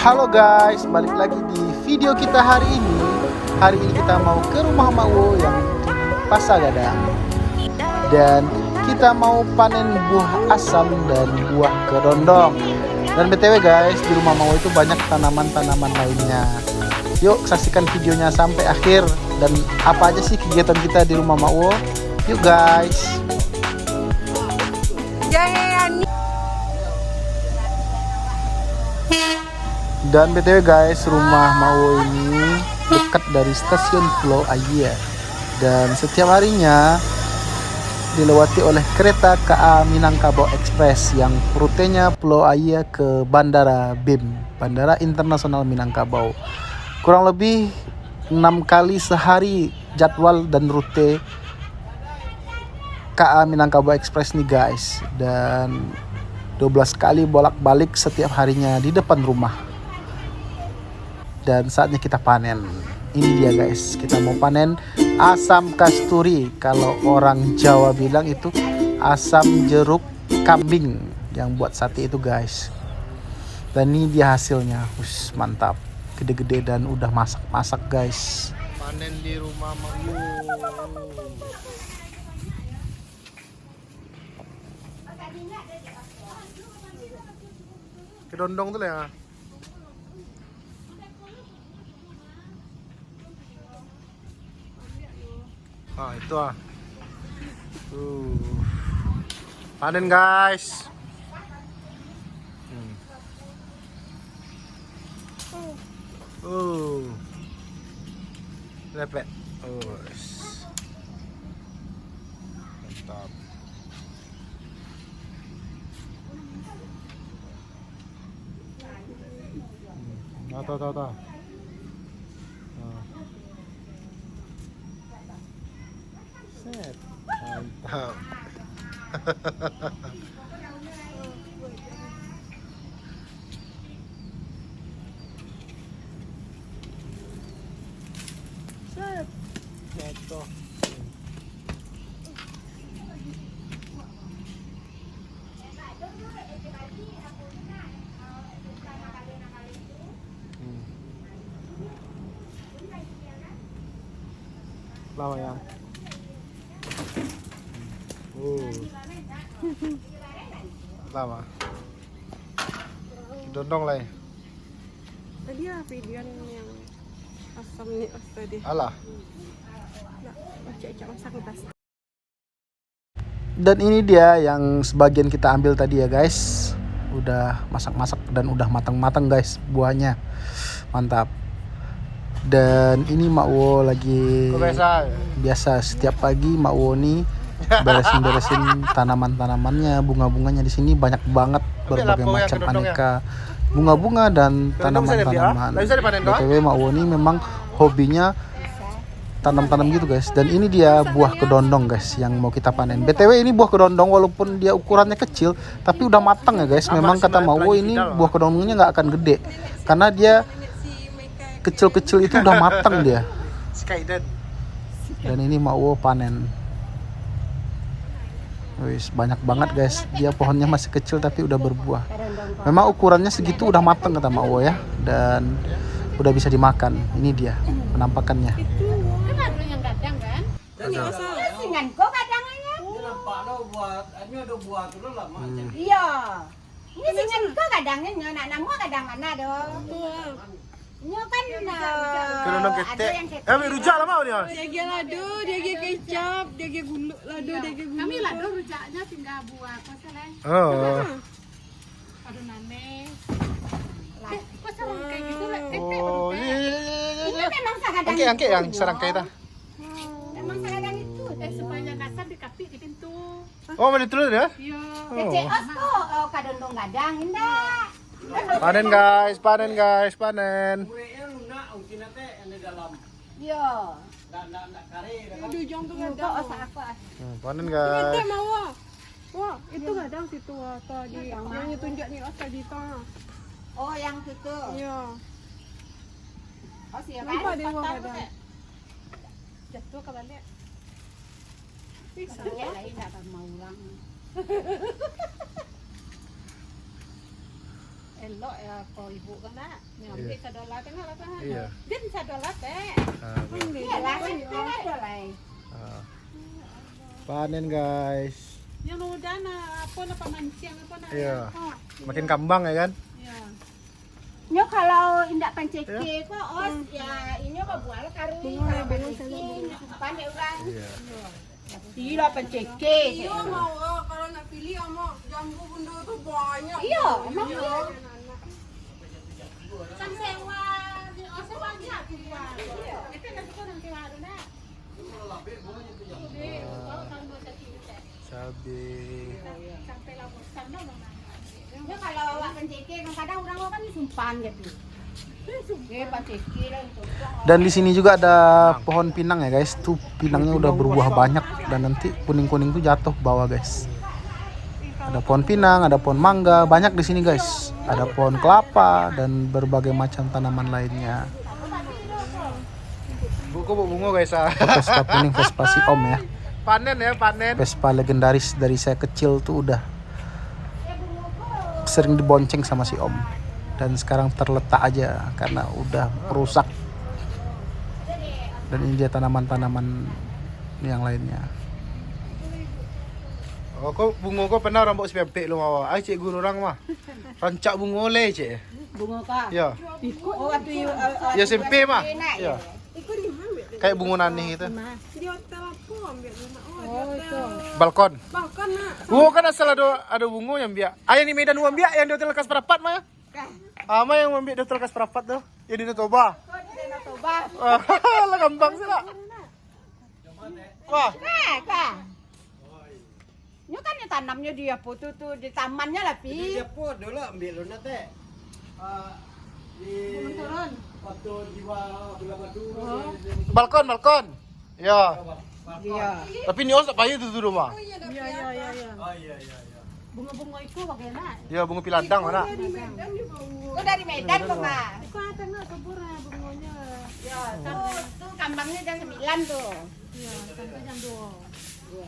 Halo guys, balik lagi di video kita hari ini. Hari ini kita mau ke rumah Mawo yang di Pasagadang. Dan kita mau panen buah asam dan buah kedondong. Dan BTW guys, di rumah Mawo itu banyak tanaman-tanaman lainnya. Yuk saksikan videonya sampai akhir. Dan apa aja sih kegiatan kita di rumah Mawo? Yuk guys. Dan BTW guys, rumah Mawo ini dekat dari stasiun Pulau Aya. Dan setiap harinya dilewati oleh kereta KA Minangkabau Express yang rutenya Pulau Aya ke Bandara BIM, Bandara Internasional Minangkabau. Kurang lebih 6 kali sehari jadwal dan rute KA Minangkabau Express nih guys. Dan 12 kali bolak-balik setiap harinya di depan rumah. Dan saatnya kita panen. Ini dia guys, kita mau panen asam kasturi. Kalau orang Jawa bilang itu asam jeruk kambing yang buat sate itu guys. Dan ini dia hasilnya. Mantap, gede-gede dan udah masak-masak guys. Panen di rumah Mawo. Kedondong tuh ya. Ah itu panen guys. Lepet. Mantap. Tahu. Set. Mantap. Set. Jatuh. Lama ya. Lama. Dondong lah ya. Tadi video yang asam nih tadi. Alah. Cek masak pas. Dan ini dia yang sebagian kita ambil tadi ya guys. Udah masak-masak dan udah matang-matang guys buahnya. Mantap. Dan ini Mawo lagi biasa setiap pagi Mawo nih beresin tanaman-tanamannya, bunga-bunganya di sini banyak banget berbagai macam aneka bunga-bunga dan tanaman-tanaman. BTW Mawo ini memang hobinya tanam-tanam gitu guys. Dan ini dia buah kedondong guys yang mau kita panen. BTW ini buah kedondong walaupun dia ukurannya kecil tapi udah matang ya guys. Memang kata Mawo ini buah kedondongnya nggak akan gede karena dia kecil-kecil itu udah matang dia. Dan ini Mawo panen. Banyak banget guys. Dia pohonnya masih kecil tapi udah berbuah. Memang ukurannya segitu udah matang kata Mawo ya. Dan udah bisa dimakan. Ini dia penampakannya. Iya. Ini singan ko kadangnya nak namo kadang mana do. Nyo kan Kedondong ketek. Rujak lah mau dia. Dia lado, dia kecap, dia guluk lado, dia guluk. Kami lado rujaknya tinggal buah kok seleng. Oh. Adonane. Kok serangkai gitu lah. Oh, ini memang sakadang. Angke yang serangkai dah. Memang sakadang itu. Supaya kasar dikapik di pintu. Oh, mau ditulis ya? Iya. Ceceos kok kadondong gadang indah. Panen guys. Iya. Ujung tuh Kok kadang. osak apa? Panen Ada guys. Mawo. Wah, itu kadang situ tadi. Yang ditunjuk nih tadi tengah. Oh, yang itu. Iya. Oh, siapa? Nampak dia buah kadang. Jatuh ke balik. Saya lain enggak akan mau ulang. elok ya kau ibu kan nak. Nyambi sadola kan lah kan. Iya. Din sadola teh. Iya lah, kita ada lah. Panen guys. Yang udah na apa na pamancing apa na. Iya. Makin kambang ya kan? Iya. Nyo kalau indak panceke kok os ya ini mah buah kari kalau panceke pandai orang. Iya. Iya panceke. Iya mau kalau nak pilih mau jambu bunda tuh banyak. Iya, emang iya. Kan sewa di sewa dia tu buat. Itu nanti kau nanti ada nak. Cabai. Sampai lah bosan dah nak. Nyo kalau awak panceke kadang orang kan simpan gitu. Panceke lah itu. Dan di sini juga ada pohon pinang ya guys. Tuh pinangnya udah berbuah banyak dan nanti kuning-kuning tuh jatuh bawah guys. Ada pohon pinang, ada pohon mangga, banyak di sini guys. Ada pohon kelapa dan berbagai macam tanaman lainnya. Buku bunga guys ah. Vespa kuning, Vespa si Om ya. Panen ya, panen. Vespa legendaris dari saya kecil tuh udah sering dibonceng sama si Om. Dan sekarang terletak aja karena udah rusak. Dan ini dia tanaman-tanaman yang lainnya. Oh, kok bunga kok pernah rambut sepepek lu mawa. Ai cik guru orang mah. Rancak bunga le cik. Bunga kah? Ya. Oh waktu Ya SMP mah. Ya. Ikut di mana? Kayak bunga nani gitu. Di hotel apa ambil rumah? Oh itu. Balkon. Bahkan nak. Oh, kan asal ada bunga yang biak. Ayah ni Medan uang biak yang di hotel Kas Perapat mah. Ama yang ambil di hotel Kas Perapat tuh. Ya di Toba. Toba. Lah gampang sih lah. Wah. Kah? Nyo kan yang tanamnya di apa tuh di tamannya lah pi. Dia pun dulu ambil lu nate. Di waktu jiwa bila batu. Balkon. Ya. Iya. Tapi ni os tak payah tu rumah. Iya. Oh iya. Bunga-bunga itu bagaimana? Ya bunga piladang mana? Oh dari Medan kok mah. Kau ada nggak kebun bunganya? Ya, tuh kambangnya jam 9 tuh. Iya, sampai jam 2.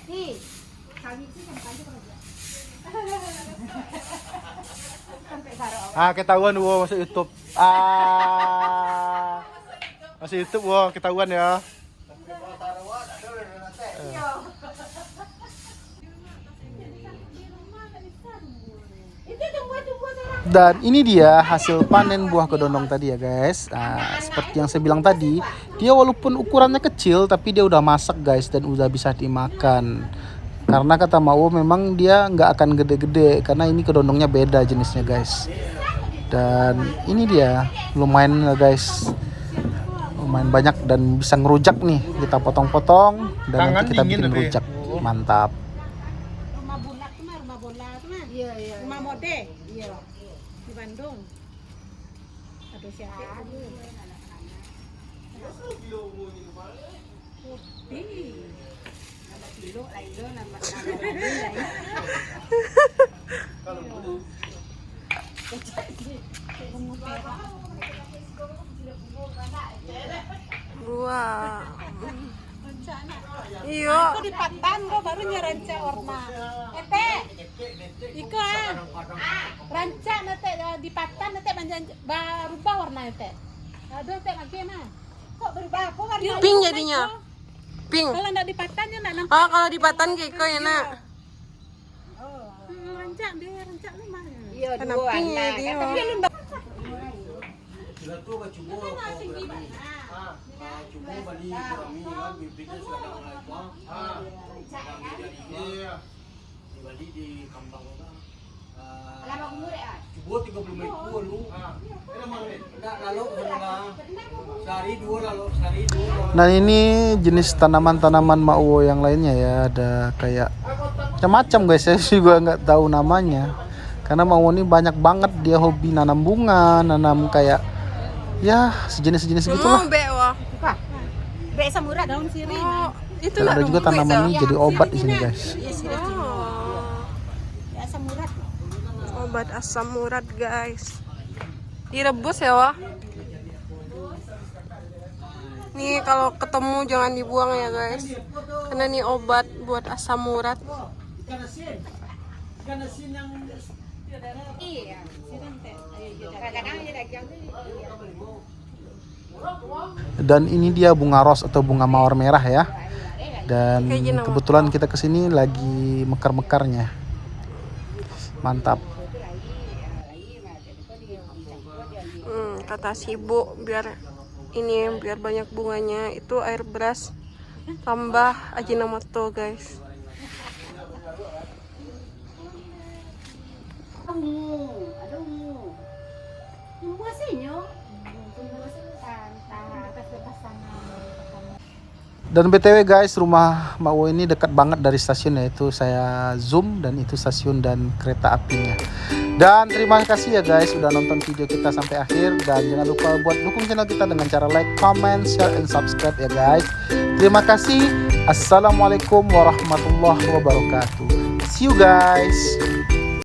Nih, kami sih sampai kerja. Sampai baru. Ketahuan wow masuk YouTube. Masuk YouTube wow ketahuan ya. Itu tunggu terang. Dan ini dia hasil panen buah kedondong tadi ya guys. Seperti yang saya bilang tadi, dia walaupun ukurannya kecil tapi dia udah masak guys dan udah bisa dimakan. Karena kata Mau memang dia nggak akan gede-gede karena ini kedondongnya beda jenisnya guys. Dan ini dia lumayan guys, lumayan banyak dan bisa ngerujak nih. Kita potong-potong dan nanti kita bikin rujak. Mantap. Rumah bulat tu mah, rumah bola tu mah. Iya. Rumah mode Iya. di Bandung. Aduh siapa? Kopi. Kilo nama. Wah. Rancak nak. Iya. Aku di Patan kau baru nyeranca orma. Ete. Iko rancak nate di Patan nate berubah warna ete. Aduh ete lagi mah. Kok berubah? Kok warna Pink jadinya. Pink. Kalau nak di Patan ya nak nampak. Oh, kalau di Patan kayak kau ya nak. Rancak dia rancak lu mah. Iya, Kenapa dua pink ya warna. dia? Kan tapi lu Sila tu ka cubo ko bali. Cubo bali kami kan bibitnya sudah mulai tua. Iya. Di Bali di Kambang ka. lama umur ya. Cubo 30 ekor lu. Enggak lalu sehari dua. Nah ini jenis tanaman-tanaman Mau yang lainnya ya, ada kayak macam-macam guys, saya juga nggak tahu namanya. Karena Mau ini banyak banget dia hobi nanam bunga, nanam kayak ya sejenis-sejenis gitulah. Wah. Be samurat. Daun sirih. Oh, itu Dan ada juga tanaman ini jadi obat di sini guys. Ya samurat. Obat asam urat guys. Direbus ya wah. Nih kalau ketemu jangan dibuang ya guys. Karena nih obat buat asam urat. Ikan asin yang Iya. Kadang-kadang dia dagang tuh. Dan ini dia bunga ros atau bunga mawar merah ya. Dan kebetulan kita kesini lagi mekar-mekarnya. Mantap. Kata si ibu biar banyak bunganya itu air beras tambah ajinomoto guys. Aduh. Yung buwas inyo. Dan BTW guys, rumah Mak Wo ini dekat banget dari stasiun, yaitu saya zoom dan itu stasiun dan kereta apinya. Dan terima kasih ya guys udah nonton video kita sampai akhir, dan jangan lupa buat dukung channel kita dengan cara like, comment, share, and subscribe ya guys. Terima kasih. Assalamualaikum warahmatullahi wabarakatuh. See you guys.